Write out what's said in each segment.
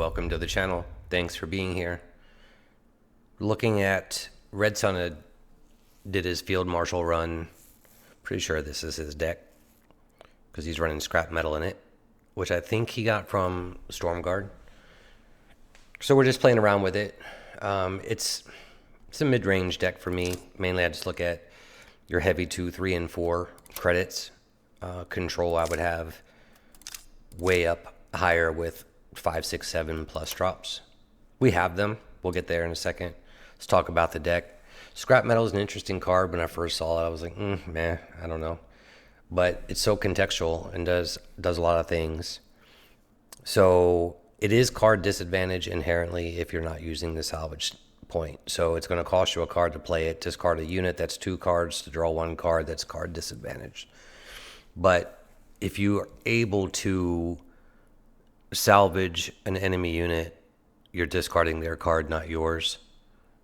welcome to the channel. Thanks for being here. Looking at RedSun did his Field Marshal run. Pretty sure this is his deck because he's running scrap metal in it, which I think he got from Stormguard. So we're just playing around with it. It's a mid-range deck for me. Mainly I just look at your heavy 2, 3, and 4 credits. Control I would have way up higher with 5, 6, 7 plus drops. We have them. We'll get there in a second. Let's talk about the deck. Scrap metal is an interesting card. When I first saw it, I was like, I don't know. But it's so contextual and does a lot of things. So it is card disadvantage inherently if you're not using the salvage point. So it's going to cost you a card to play it. Discard a unit that's 2 cards to draw 1 card. That's card disadvantage. But if you are able to salvage an enemy unit, you're discarding their card, not yours.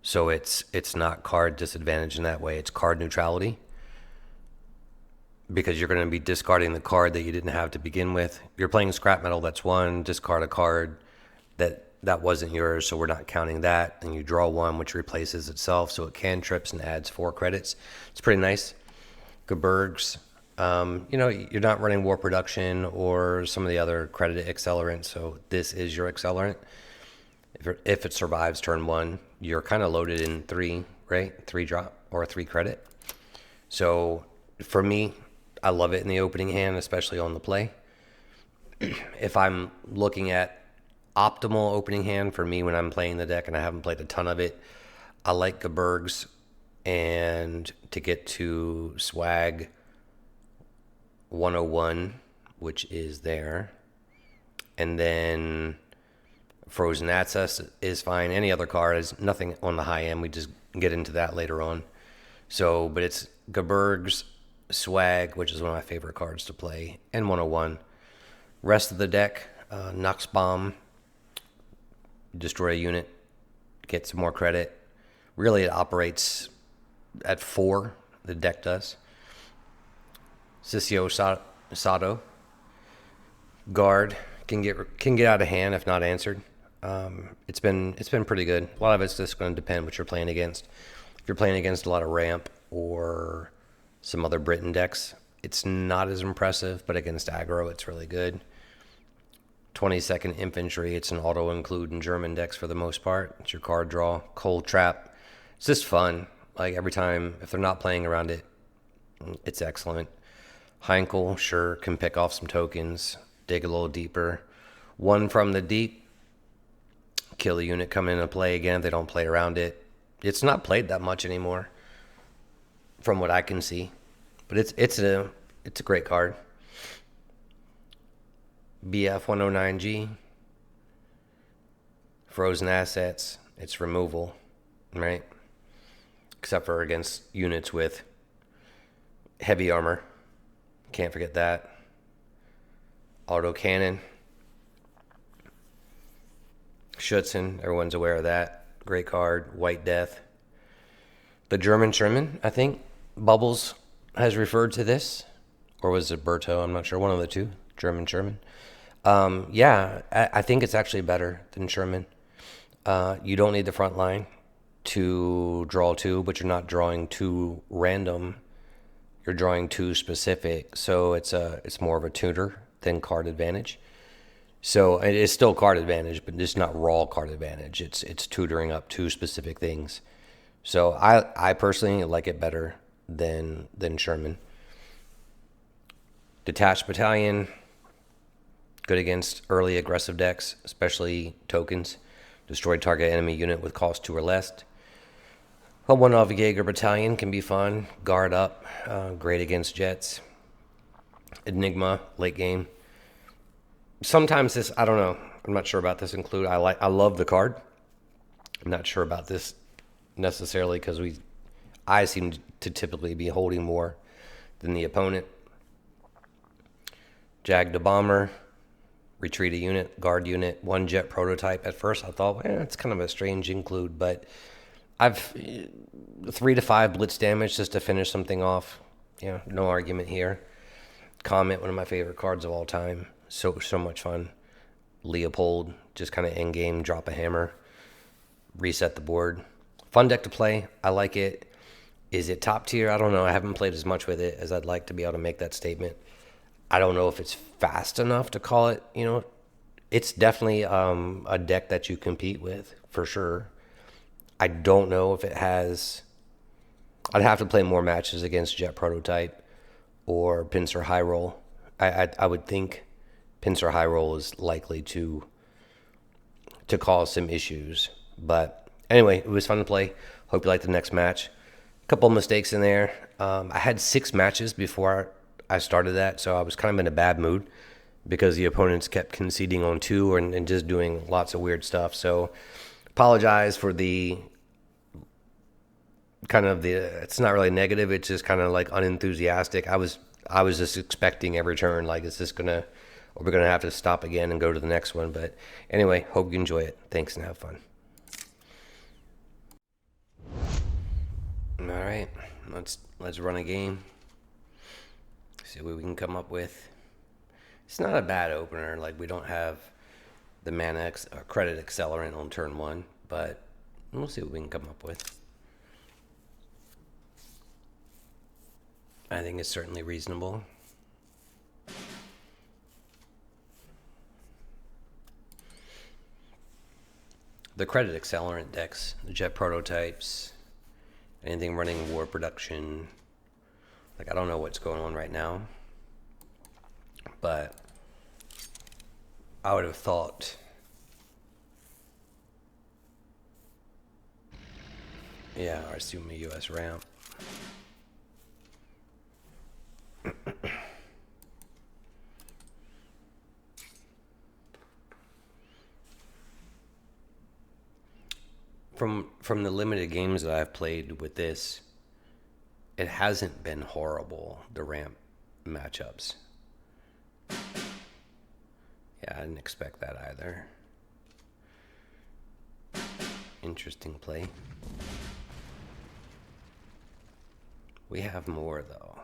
So it's not card disadvantage in that way. It's card neutrality, because you're going to be discarding the card that you didn't have to begin with. You're playing scrap metal, that's 1. Discard a card that wasn't yours, so we're not counting that. And you draw 1, which replaces itself, so it cantrips and adds 4 credits. It's pretty nice. GEBIRGS. You're not running war production or some of the other credited accelerants, so this is your accelerant. If it survives turn 1, you're kind of loaded in 3, right? 3 drop or 3 credit. So for me, I love it in the opening hand, especially on the play. If I'm looking at optimal opening hand for me when I'm playing the deck, and I haven't played a ton of it, I like GEBIRGS, and to get to swag 101, which is there, and then Frozen Access is fine. Any other card is nothing on the high end. We just get into that later on. So, but it's GEBIRGS, swag, which is one of my favorite cards to play, and 101. Rest of the deck, NACHSCHUB, destroy a unit, get some more credit. Really, it operates at 4. The deck does. SISSIOSASTO, guard, can get out of hand if not answered. It's been pretty good. A lot of it's just going to depend what you're playing against. If you're playing against a lot of ramp or some other Britain decks, it's not as impressive, but against aggro, it's really good. 22nd infantry, it's an auto include in German decks for the most part. It's your card draw. Cold trap, it's just fun. Like every time, if they're not playing around it, it's excellent. HEINKEL, sure, can pick off some tokens, dig a little deeper. 1 from the deep, kill a unit, come in and play again. They don't play around it. It's not played that much anymore, from what I can see. But it's a great card. BF-109G, frozen assets, it's removal, right? Except for against units with heavy armor. Can't forget that. Autocannon. SCHÜTZEN, everyone's aware of that. Great card. White Death. The German Sherman, I think Bubbles has referred to this. Or was it Berto? I'm not sure. One of the two. German Sherman. I think it's actually better than Sherman. You don't need the front line to draw 2, but you're not drawing 2 random. You're drawing 2 specific, so it's more of a tutor than card advantage. So it is still card advantage, but it's not raw card advantage. It's tutoring up 2 specific things. So I personally like it better than Sherman. Detached Battalion, good against early aggressive decks, especially tokens. Destroy target enemy unit with cost 2 or less. A 1-off JÄGER Battalion can be fun. Guard up, great against jets. ENIGMA, late game. Sometimes this, I don't know, I'm not sure about this include. I love the card. I'm not sure about this necessarily because I seem to typically be holding more than the opponent. JAGDBOMBER, retreat a unit, guard unit, 1 jet prototype. At first I thought, it's kind of a strange include, but I've 3 to 5 blitz damage just to finish something off. No argument here. KOMET, one of my favorite cards of all time. So much fun. Leopold, just kind of end game, drop a hammer, reset the board. Fun deck to play. I like it. Is it top tier? I don't know. I haven't played as much with it as I'd like to be able to make that statement. I don't know if it's fast enough to call it, you know. It's definitely a deck that you compete with, for sure. I don't know if it has... I'd have to play more matches against Jet Prototype or Pincer High Roll. I would think Pincer High Roll is likely to cause some issues. But anyway, it was fun to play. Hope you like the next match. A couple of mistakes in there. I had 6 matches before I started that, so I was kind of in a bad mood because the opponents kept conceding on 2 and just doing lots of weird stuff. So apologize for the kind of it's not really negative, it's just kind of like unenthusiastic. I was just expecting every turn, like, is this gonna, or we're gonna have to stop again and go to the next one. But anyway, hope you enjoy it. Thanks and have fun. All right, let's run a game, see what we can come up with. It's not a bad opener. Like, we don't have the mana credit accelerant on turn 1, but we'll see what we can come up with. I think it's certainly reasonable. The credit accelerant decks, the Jet Prototypes, anything running war production, like, I don't know what's going on right now, but I would have thought, yeah, I assume a US ramp. From the limited games that I've played with this, it hasn't been horrible, the ramp matchups. Yeah, I didn't expect that either. Interesting play. We have more, though.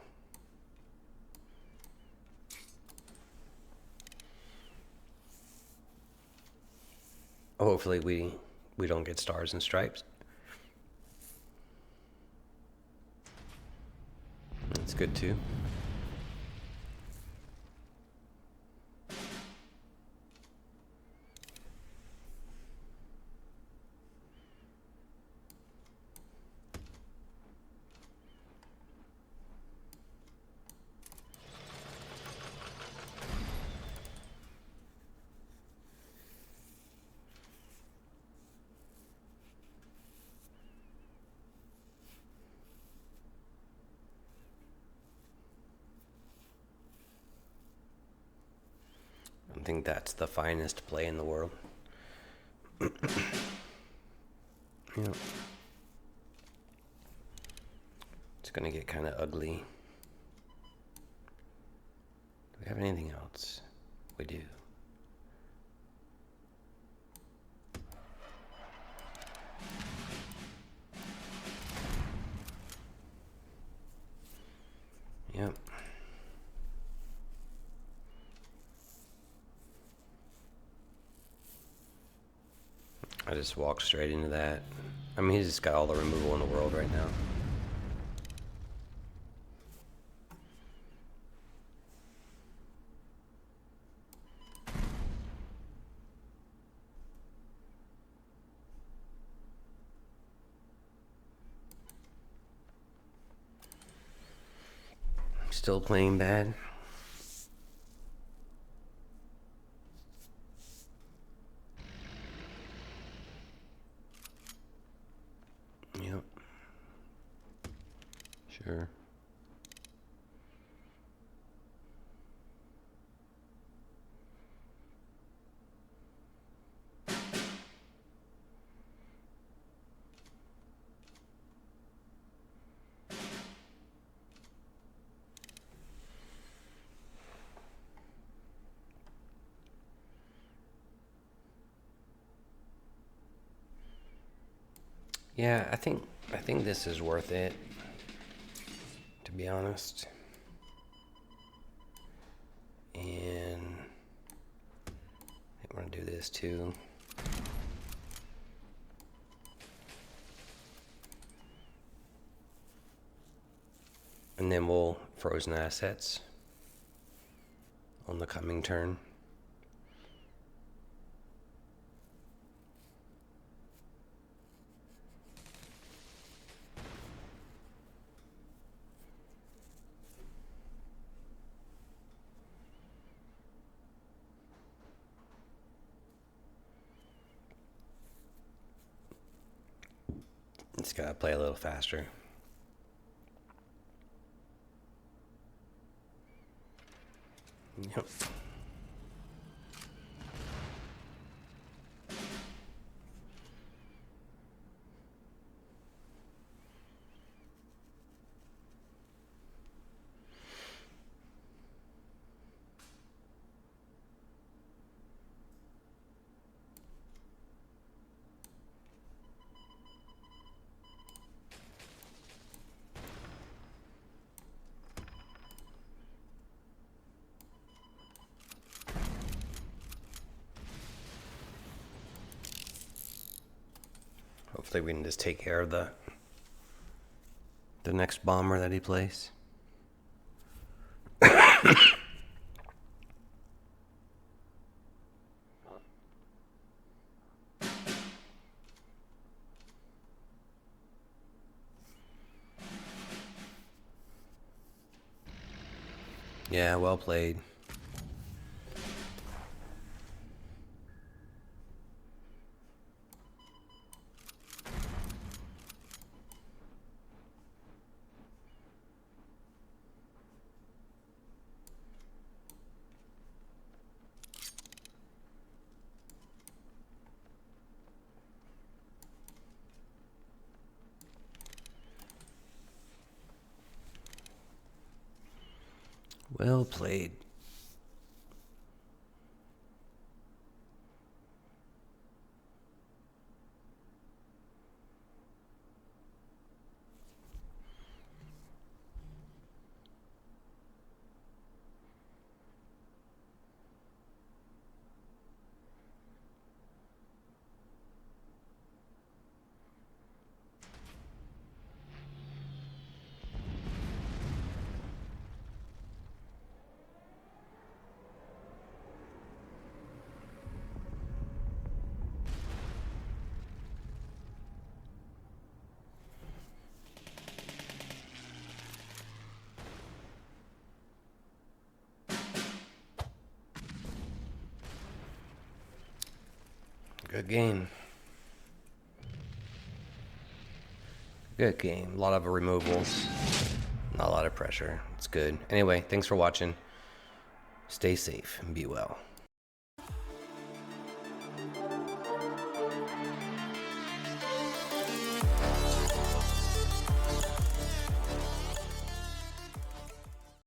Hopefully we don't get stars and stripes. That's good too. I think that's the finest play in the world. Yeah. It's gonna get kind of ugly. Do we have anything else? We do. Yep. I just walked straight into that. I mean, he's just got all the removal in the world right now. Still playing bad. Yep. Sure. Yeah, I think this is worth it, to be honest. And I'm gonna do this too. And then we'll frozen assets on the coming turn. Just gotta play a little faster. Yep. Hopefully we can just take care of the next bomber that he plays. Yeah, well played. Well played. Good game. Good game. A lot of removals. Not a lot of pressure. It's good. Anyway, thanks for watching. Stay safe and be well.